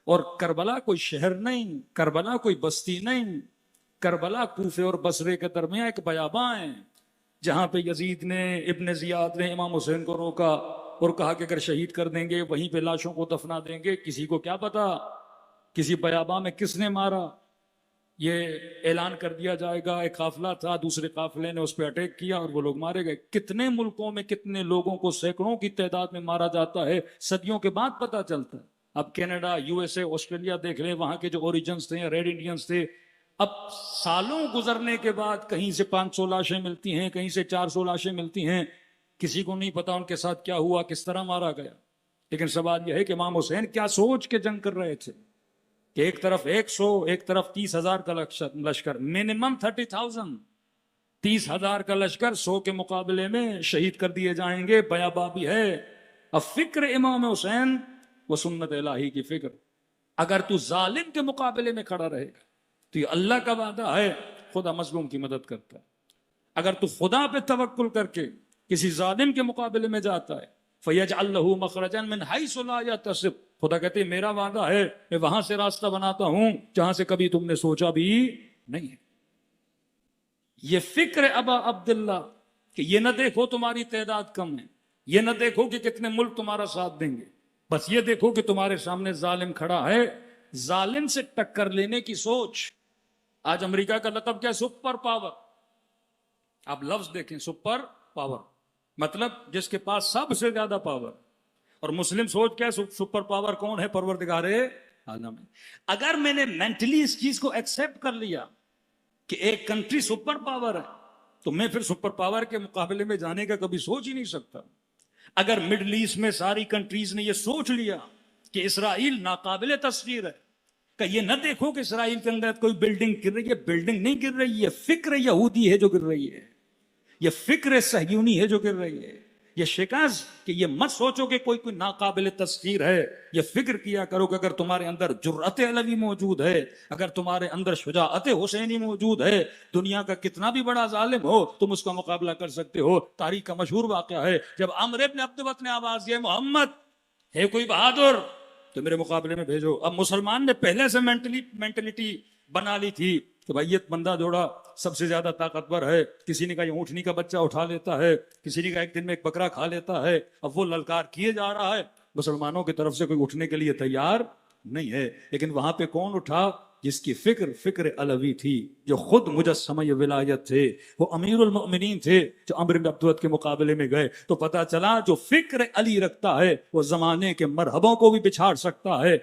اور کربلا کوئی شہر نہیں، کربلا کوئی بستی نہیں، کربلا کوفے اور بصرے کے درمیان ایک بیاباں ہے جہاں پہ یزید نے، ابن زیاد نے امام حسین کو روکا اور کہا کہ اگر شہید کر دیں گے وہیں پہ لاشوں کو دفنا دیں گے، کسی کو کیا پتا کسی بیاباں میں کس نے مارا۔ یہ اعلان کر دیا جائے گا، ایک قافلہ تھا، دوسرے قافلے نے اس پہ اٹیک کیا اور وہ لوگ مارے گئے۔ کتنے ملکوں میں کتنے لوگوں کو سینکڑوں کی تعداد میں مارا جاتا ہے، صدیوں کے بعد پتا چلتا ہے۔ اب Canada, U S A, Australia دیکھ لیں، وہاں کے جو اوریجنز تھے، ریڈ انڈینز تھے، اب سالوں گزرنے کے بعد کہیں سے 500 لاشیں ملتی ہیں، کہیں سے 400 لاشیں ملتی ہیں، کسی کو نہیں پتا ان کے ساتھ کیا ہوا، کس طرح مارا گیا۔ لیکن سوال یہ ہے کہ امام حسین کیا سوچ کے جنگ کر رہے تھے کہ ایک طرف 100، ایک طرف 30,000 کا لشکر، منیمم 30,000، 30,000 کا لشکر 100 کے مقابلے میں شہید کر دیے جائیں گے، بیاباں بھی ہے۔ اب فکر امام حسین وہ سنت الہی کی فکر، اگر تو ظالم کے مقابلے میں کھڑا رہے گا تو یہ اللہ کا وعدہ ہے، خدا مظلوم کی مدد کرتا ہے۔ اگر تو خدا پہ توکل کر کے کسی ظالم کے مقابلے میں جاتا ہے، فَيَجْعَلْ لَهُ مَخْرَجًا مِنْ حَيْثُ لَا يَحْتَسِبُ، خدا کہتے ہیں میرا وعدہ ہے، میں وہاں سے راستہ بناتا ہوں جہاں سے کبھی تم نے سوچا بھی نہیں ہے۔ یہ فکر ابا عبداللہ کہ یہ نہ دیکھو تمہاری تعداد کم ہے، یہ نہ دیکھو کہ کتنے ملک تمہارا ساتھ دیں گے، بس یہ دیکھو کہ تمہارے سامنے ظالم کھڑا ہے، ظالم سے ٹکر لینے کی سوچ۔ آج امریکہ کا لقب کیا ہے؟ Super power. آپ لفظ دیکھیں، سپر پاور مطلب جس کے پاس سب سے زیادہ پاور۔ اور مسلم سوچ کیا ہے؟ سپر پاور کون ہے؟ پروردگار عالم ہے۔ اگر میں نے مینٹلی اس چیز کو ایکسپٹ کر لیا کہ ایک کنٹری سپر پاور ہے تو میں پھر سپر پاور کے مقابلے میں جانے کا کبھی سوچ ہی نہیں سکتا۔ اگر مڈل ایسٹ میں ساری کنٹریز نے یہ سوچ لیا کہ اسرائیل ناقابل تسخیر ہے، کہ یہ نہ دیکھو کہ اسرائیل کے اندر کوئی بلڈنگ گر رہی ہے، بلڈنگ نہیں گر رہی ہے، فکر یہودی ہے جو گر رہی ہے، یہ فکر صہیونی ہے جو گر رہی ہے۔ یہ شکاز کہ یہ مت سوچو کہ کوئی ناقابل تسخیر ہے، یہ فکر کیا کرو کہ اگر تمہارے اندر جرأت علوی موجود ہے، اگر تمہارے اندر شجاعت حسینی موجود ہے، دنیا کا کتنا بھی بڑا ظالم ہو تم اس کا مقابلہ کر سکتے ہو۔ تاریخ کا مشہور واقعہ ہے، جب عمرو بن عبد وط نے آواز دی محمد ہے کوئی بہادر تو میرے مقابلے میں بھیجو۔ اب مسلمان نے پہلے سے مینٹلٹی بنا لی تھی کہ بھائی یہ بندہ جوڑا سب سے زیادہ طاقتور ہے، کسی نے کہا یہ اونٹنی کا بچہ اٹھا لیتا ہے، کسی نے کہا ایک دن میں ایک بکرا کھا لیتا ہے۔ اب وہ للکار کیے جا رہا ہے، مسلمانوں کی طرف سے کوئی اٹھنے کے لیے تیار نہیں ہے۔ لیکن وہاں پہ کون اٹھا؟ جس کی فکر علوی تھی، جو خود مجسمہ ولایت تھے، وہ امیر المؤمنین تھے، جو عمرو بن عبد وط کے مقابلے میں گئے تو پتا چلا جو فکر علی رکھتا ہے وہ زمانے کے مرحبوں کو بھی بچھاڑ سکتا ہے۔